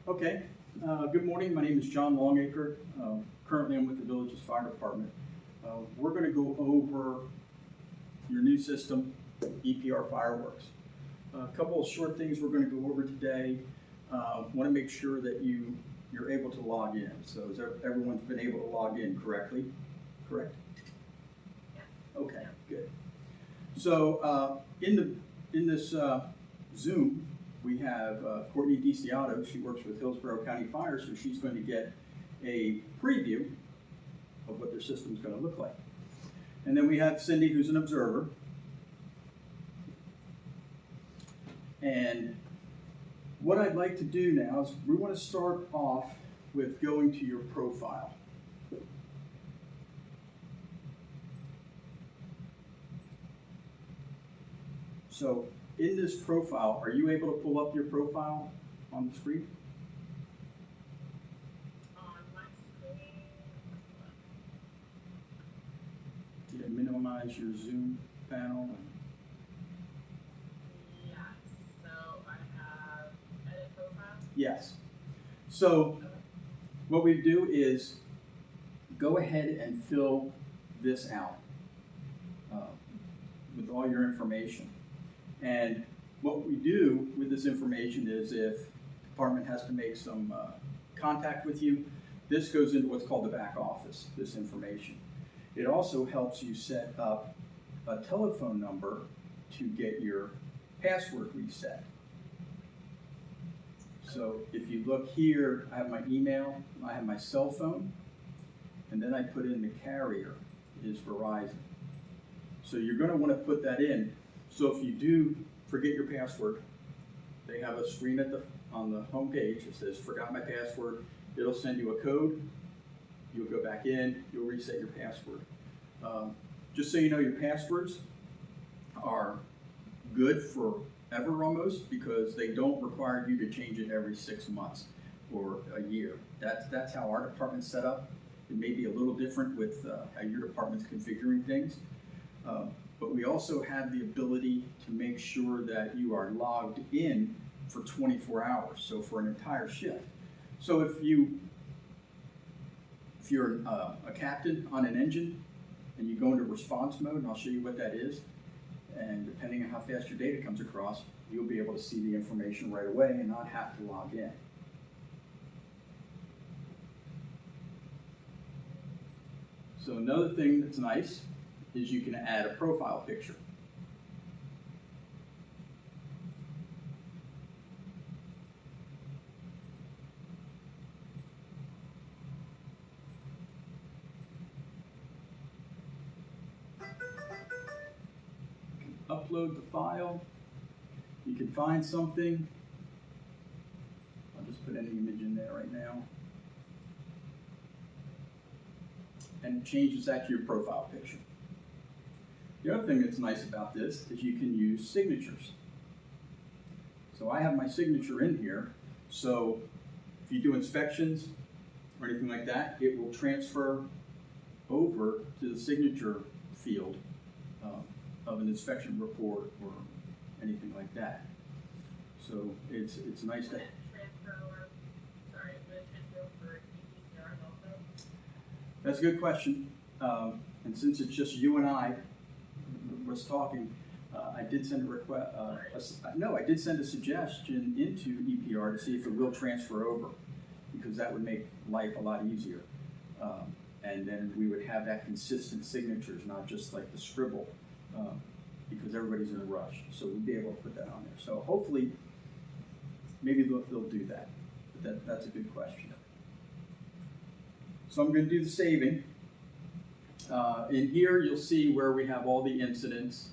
Okay, good morning. My name is John Longacre. Currently, I'm with the Village's Fire Department. We're going to go over your new system, EPR Fireworks. A couple of short things we're going to go over today. Want to make sure that you're able to log in. So, has everyone's been able to log in correctly? Correct? Okay, good. So, in this Zoom, we have Courtney DiCiotto. She works with Hillsborough County Fire, so she's going to get a preview of what their system's going to look like. And then we have Cindy, who's an observer. And what I'd like to do now is we want to start off with going to your profile. So in this profile, are you able to pull up your profile on the screen? On my screen. Yeah, minimize your Zoom panel. Yes. So I have edit profile. Yes. So what we do is go ahead and fill this out with all your information. And what we do with this information is if the department has to make some contact with you, this goes into what's called the back office, this information. It also helps you set up a telephone number to get your password reset. So if you look here, I have my email, I have my cell phone, and then I put in the carrier is Verizon. So you're going to want to put that in. So if you do forget your password, they have a screen on the home page that says forgot my password. It'll send you a code. You'll go back in, you'll reset your password. Just so you know, your passwords are good forever almost, because they don't require you to change it every 6 months or a year. That's how our department's set up. It may be a little different with how your department's configuring things. But we also have the ability to make sure that you are logged in for 24 hours, so for an entire shift. So if you're a captain on an engine and you go into response mode, and I'll show you what that is, and depending on how fast your data comes across, you'll be able to see the information right away and not have to log in. So another thing that's nice is you can add a profile picture. You can upload the file. You can find something. I'll just put any image in there right now. And it changes that to your profile picture. The other thing that's nice about this is you can use signatures. So I have my signature in here, so if you do inspections or anything like that, it will transfer over to the signature field of an inspection report or anything like that. So it's nice to... Transfer over, sorry, would it transfer over EPCR also? That's a good question. And since it's just you and I was talking, I did send a request. I did send a suggestion into EPR to see if it will transfer over, because that would make life a lot easier. And then we would have that consistent signatures, not just like the scribble, because everybody's in a rush. So we'd be able to put that on there. So hopefully, maybe they'll do that. But that's a good question. So I'm going to do the saving. In here, you'll see where we have all the incidents.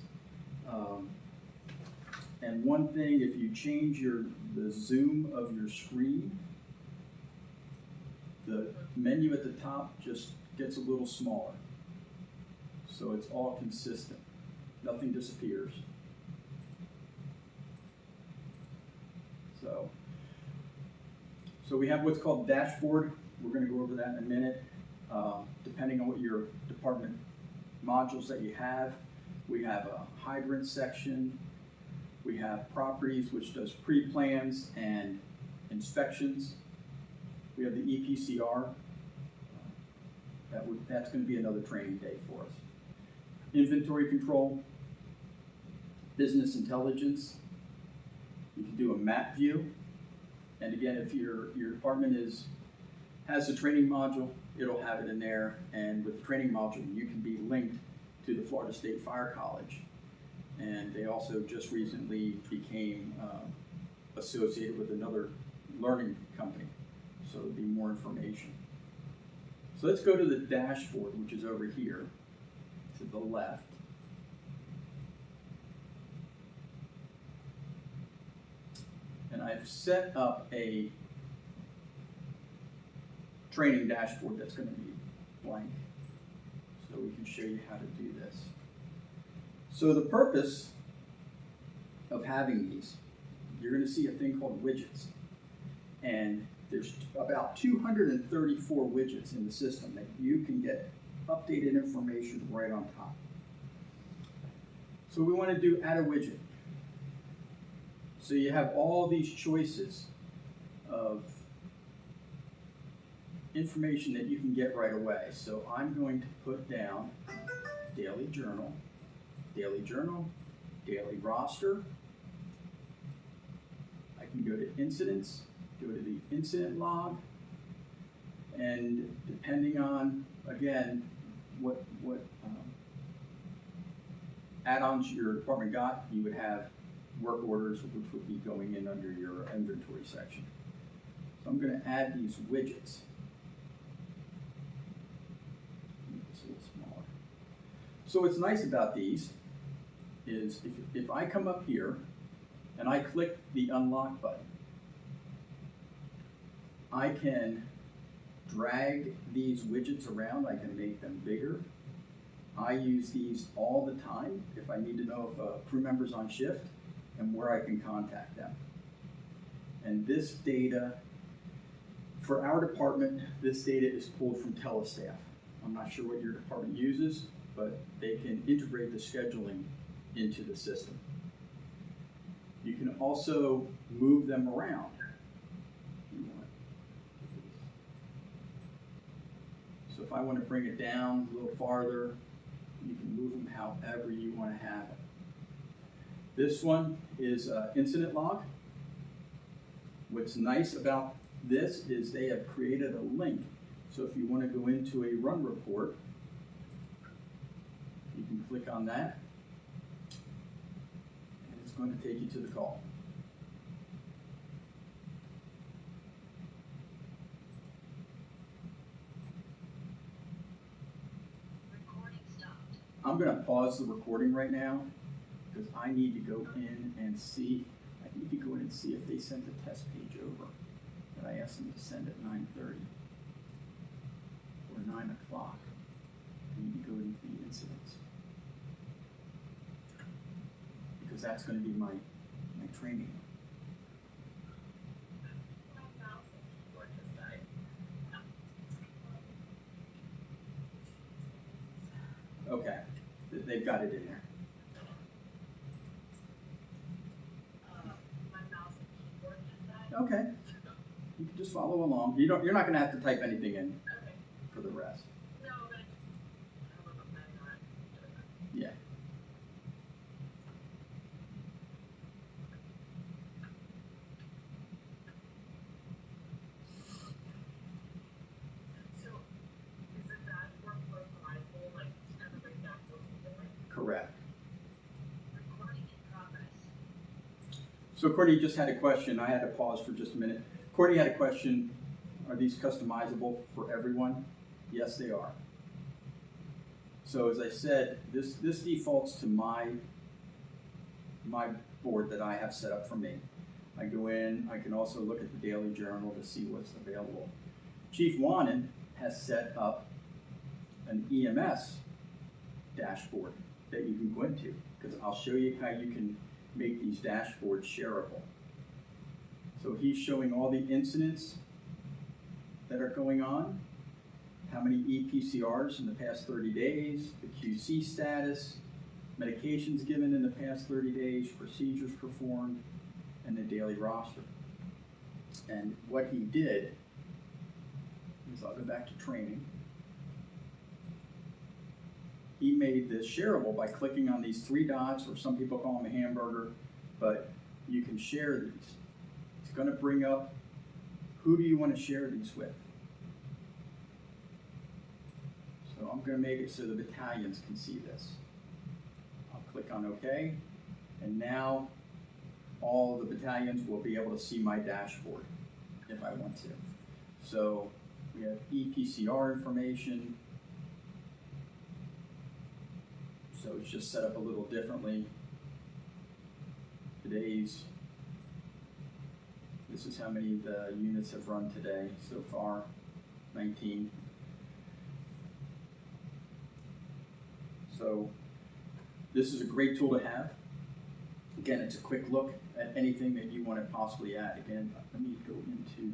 And one thing, if you change the zoom of your screen, the menu at the top just gets a little smaller. So it's all consistent. Nothing disappears. So we have what's called dashboard. We're going to go over that in a minute. Depending on what your department modules that you have, we have a hydrant section. We have properties, which does pre-plans and inspections. We have the EPCR. That's going to be another training day for us. Inventory control, business intelligence. You can do a map view. And again, if your department has a training module, it'll have it in there. And with the training module, you can be linked to the Florida State Fire College. And they also just recently became associated with another learning company. So there'll be more information. So let's go to the dashboard, which is over here to the left. And I've set up a training dashboard that's going to be blank. So we can show you how to do this. So the purpose of having these, you're going to see a thing called widgets. And there's about 234 widgets in the system that you can get updated information right on top. So we want to do add a widget. So you have all these choices of information that you can get right away. So I'm going to put down daily journal, daily roster. I can go to incidents, go to the incident log, and depending on, again, what add-ons your department got, you would have work orders, which would be going in under your inventory section. So I'm going to add these widgets. Make this a little smaller. So what's nice about these is if I come up here and I click the unlock button, I can drag these widgets around. I can make them bigger. I use these all the time if I need to know if a crew member's on shift and where I can contact them. And this data, for our department, this data is pulled from Telestaff. I'm not sure what your department uses, but they can integrate the scheduling into the system. You can also move them around. So if I want to bring it down a little farther, you can move them however you want to have it. This one is incident log. What's nice about this is they have created a link. So if you want to go into a run report, you can click on that, and it's going to take you to the call. I'm going to pause the recording right now because I need to go in and see. I need to go in and see if they sent the test page over that I asked them to send at 9:30 or 9 o'clock. I need to go into the incidents because that's going to be my training. Okay, they've got it in there. Okay, you can just follow along. You're not going to have to type anything in for the rest. Yeah. Correct. So Courtney just had a question. I had to pause for just a minute. Courtney had a question. Are these customizable for everyone? Yes, they are. So as I said, this defaults to my board that I have set up for me. I go in, I can also look at the daily journal to see what's available. Chief Wannen has set up an EMS dashboard that you can go into, because I'll show you how you can make these dashboards shareable. So he's showing all the incidents that are going on, how many EPCRs in the past 30 days, the QC status, medications given in the past 30 days, procedures performed, and the daily roster. And what he did is, I'll go back to training. He made this shareable by clicking on these three dots, or some people call them a hamburger, but you can share these. It's going to bring up, who do you want to share these with? So I'm going to make it so the battalions can see this. I'll click on OK, and now all the battalions will be able to see my dashboard if I want to. So we have EPCR information. So it's just set up a little differently. Today's, this is how many the units have run today so far, 19. So this is a great tool to have. Again, it's a quick look at anything that you want to possibly add. Again, let me go into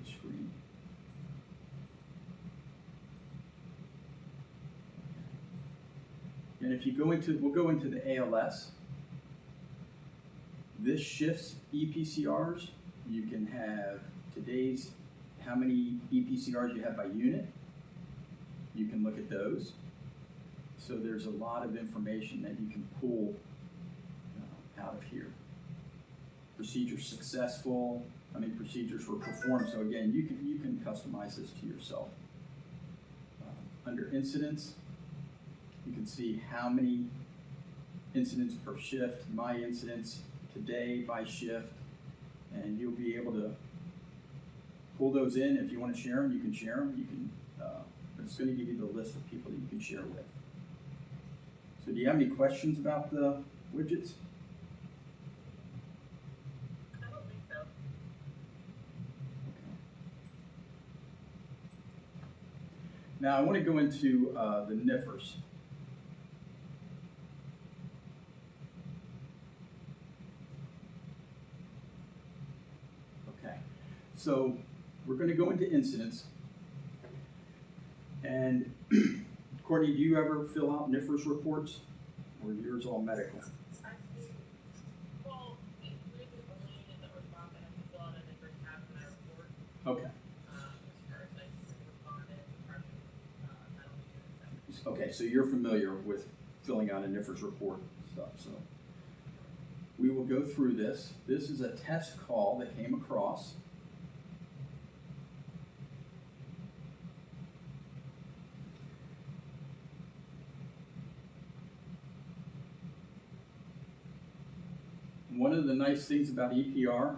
the screen. And if you go into, we'll go into the ALS. This shifts EPCRs. You can have today's, how many EPCRs you have by unit. You can look at those. So there's a lot of information that you can pull out of here. Procedures successful, how many procedures were performed. So again, you can customize this to yourself. Under incidents, you can see how many incidents per shift, my incidents today by shift, and you'll be able to pull those in. If you want to share them, you can share them. You can, but it's going to give you the list of people that you can share with. So do you have any questions about the widgets? I don't think so. Okay. Now I want to go into the NIFRs. Okay, so we're going to go into incidents. And Courtney, do you ever fill out NIFRS reports, or yours all medical? I see. Well, it's really only unit that respond that I can fill out a different tab in my report. Okay. As far as like responded, depression, I don't do that. Okay, so you're familiar with filling out a NIFRS report and stuff. So we will go through this. This is a test call that came across. One of the nice things about EPR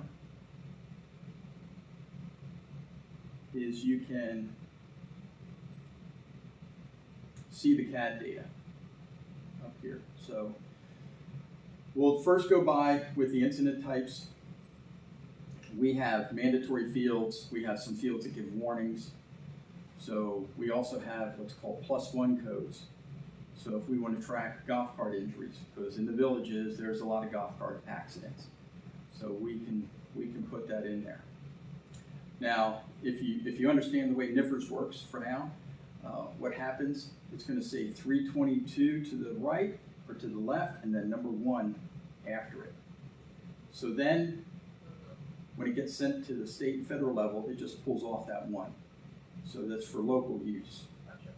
is you can see the CAD data up here. So we'll first go by with the incident types. We have mandatory fields. We have some fields that give warnings. So we also have what's called +1 codes. So if we want to track golf cart injuries, because in the villages there's a lot of golf cart accidents, so we can put that in there. Now, if you understand the way NIFRS works for now, what happens? It's going to say 322 to the right or to the left, and then number 1 after it. So then, when it gets sent to the state and federal level, it just pulls off that 1. So that's for local use. Gotcha.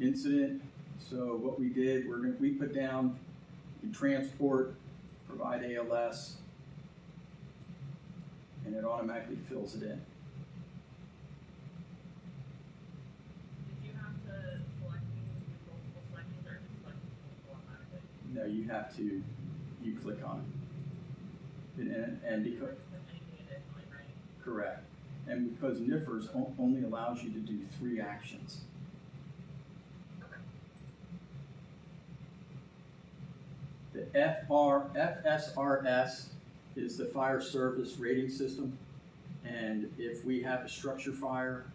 Incident. So what we did, we put down transport, provide ALS, and it automatically fills it in. Did you have to select multiple selections or just select multiple automatically? No, you click on it. And because, Anything additionally, right? correct. And because NIFRS only allows you to do 3 actions. The FSRS is the fire service rating system, and if we have a structure fire,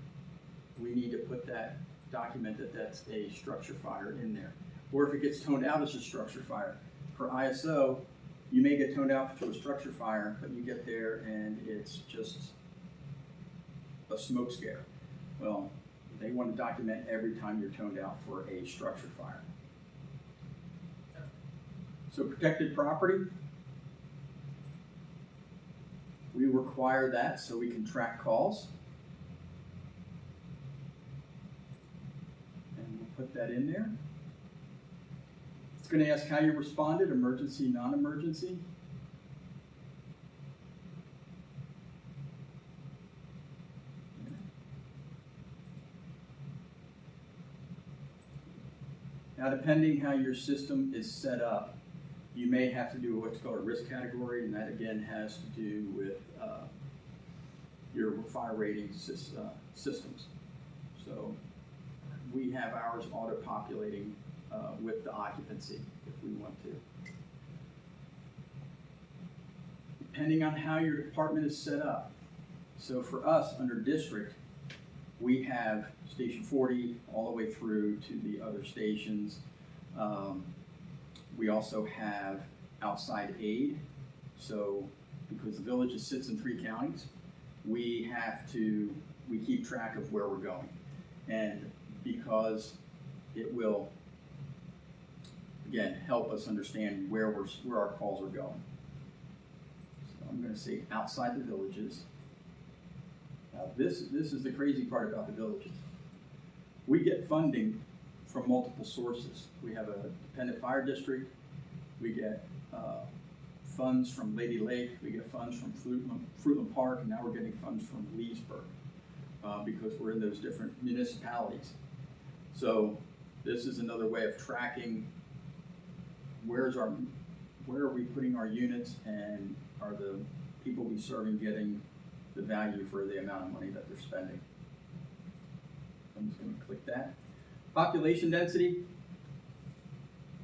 we need to put that, document that that's a structure fire in there. Or if it gets toned out as a structure fire. For ISO, you may get toned out to a structure fire, but you get there and it's just a smoke scare. Well, they want to document every time you're toned out for a structure fire. So protected property, we require that so we can track calls. And we'll put that in there. It's going to ask how you responded, emergency, non-emergency. Now, depending how your system is set up, you may have to do what's called a risk category, and that again has to do with your fire rating systems. So we have ours auto-populating with the occupancy if we want to. Depending on how your department is set up. So for us, under district, we have Station 40 all the way through to the other stations. We also have outside aid. So because the village sits in 3 counties, we keep track of where we're going. And because it will, again, help us understand where our calls are going. So I'm going to say outside the villages. Now this is the crazy part about the villages. We get funding from multiple sources. We have a dependent fire district. We get funds from Lady Lake. We get funds from Fruitland Park, and now we're getting funds from Leesburg because we're in those different municipalities. So this is another way of tracking where are we putting our units, and are the people we serve getting the value for the amount of money that they're spending. I'm just going to click that. Population density.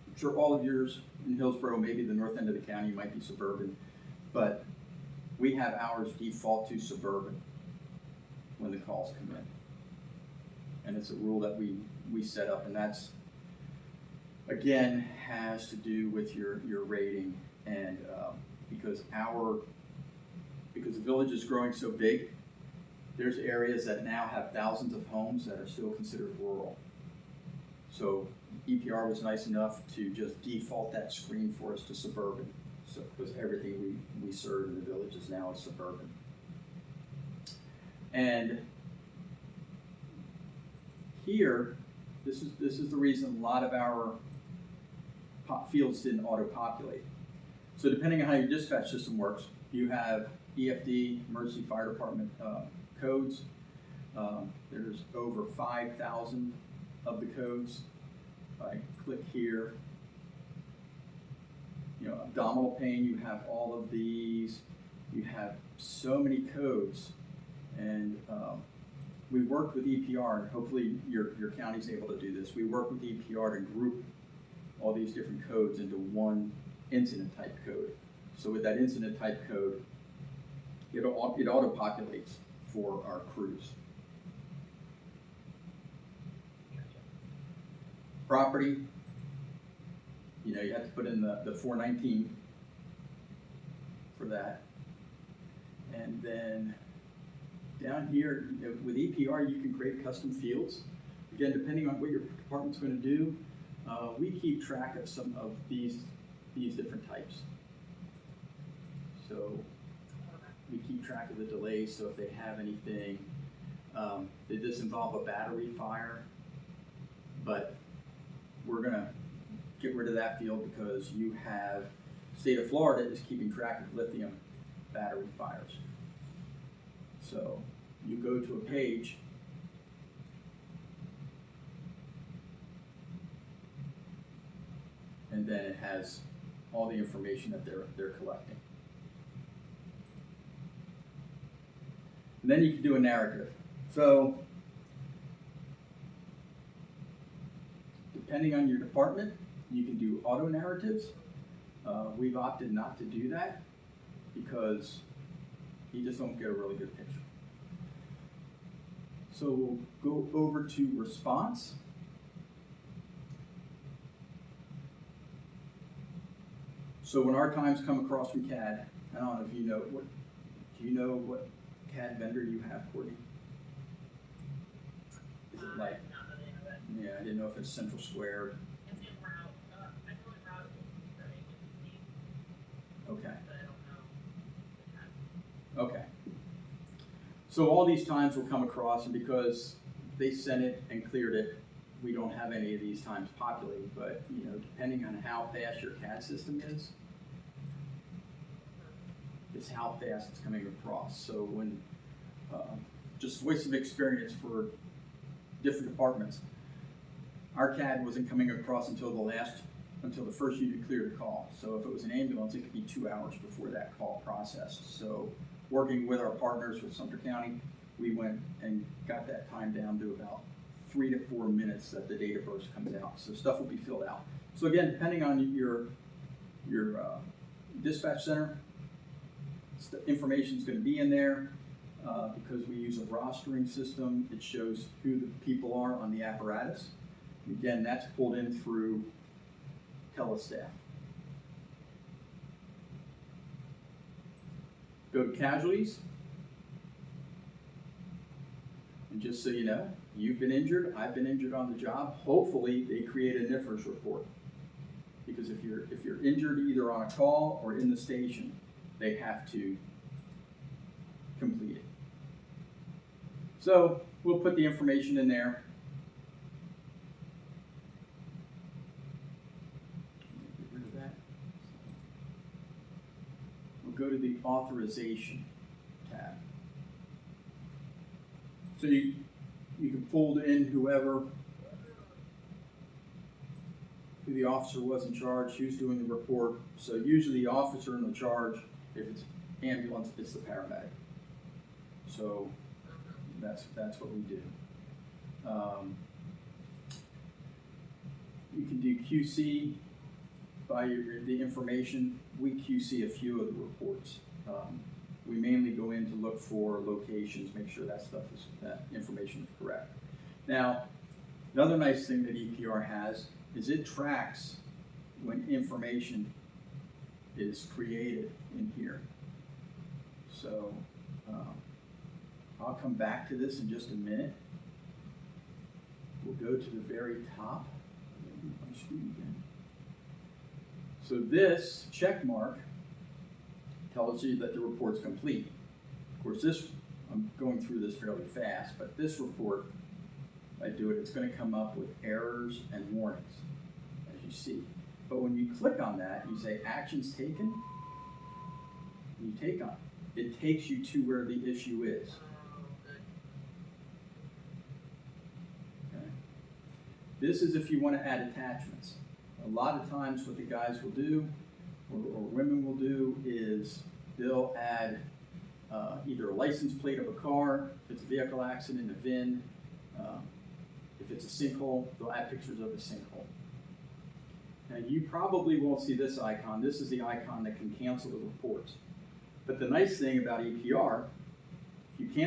I'm sure all of yours in Hillsborough, maybe the north end of the county, might be suburban, but we have ours default to suburban when the calls come in. And it's a rule that we set up, and that's, again, has to do with your rating, and because the village is growing so big, there's areas that now have thousands of homes that are still considered rural. So EPR was nice enough to just default that screen for us to suburban. So because everything we serve in the villages now is suburban. And here, this is the reason a lot of our fields didn't auto-populate. So depending on how your dispatch system works, you have EFD, Emergency Fire Department codes. There's over 5,000 of the codes. If I click here, abdominal pain, you have all of these. You have so many codes. And we worked with EPR, and hopefully your county's able to do this. We work with EPR to group all these different codes into one incident type code. So with that incident type code, it auto-populates for our crews. Property, you have to put in the 419 for that. And then down here, with EPR, you can create custom fields. Again, depending on what your department's going to do, we keep track of some of these different types. So we keep track of the delays, so if they have anything, did this involve a battery fire? But we're gonna get rid of that field because you have, state of Florida is keeping track of lithium battery fires. So you go to a page, and then it has all the information that they're collecting. And then you can do a narrative. So depending on your department, you can do auto narratives. We've opted not to do that because you just don't get a really good picture. So we'll go over to response. So when our times come across from CAD, I don't know if you know, do you know what CAD vendor you have, Courtney? like, Not that they have it. yeah, I didn't know if it's Central Square. It's in route, I know in route it's for agency, Okay, but I don't know the time. okay. So all these times will come across, and because they sent it and cleared it, we don't have any of these times populated, but, you know, depending on how fast your CAD system is how fast it's coming across. So when, just voice of experience for different departments, our CAD wasn't coming across until the first unit cleared the call. So if it was an ambulance, it could be 2 hours before that call processed. So working with our partners with Sumter County, we went and got that time down to about 3 to 4 minutes that the data burst comes out. So stuff will be filled out. So again, depending on your dispatch center, information is going to be in there. Because we use a rostering system, it shows who the people are on the apparatus. Again, that's pulled in through Telestaff. Go to casualties. And just so you know, you've been injured, I've been injured on the job. Hopefully they create a NIFRS report. Because if you're injured either on a call or in the station, they have to complete it. So we'll put the information in there. Get rid of that. We'll go to the authorization tab. So you can fold in who the officer was in charge, who's doing the report. So usually the officer in the charge, if it's ambulance, it's the paramedic. So that's what we do. You can do QC by the information. We QC a few of the reports. We mainly go in to look for locations, make sure that information is correct. Now, another nice thing that EPR has is it tracks when information is created in here. So I'll come back to this in just a minute. We'll go to the very top. My screen again. So this check mark tells you that the report's complete. Of course, I'm going through this fairly fast, but this report, if I do it, it's going to come up with errors and warnings, as you see. But when you click on that, you say actions taken, and you take on it. It takes you to where the issue is. Okay. This is if you want to add attachments. A lot of times what the guys will do, or women will do, is they'll add either a license plate of a car, if it's a vehicle accident, a VIN. If it's a sinkhole, they'll add pictures of the sinkhole. Now you probably won't see this icon. This is the icon that can cancel the reports. But the nice thing about EPR, if you cancel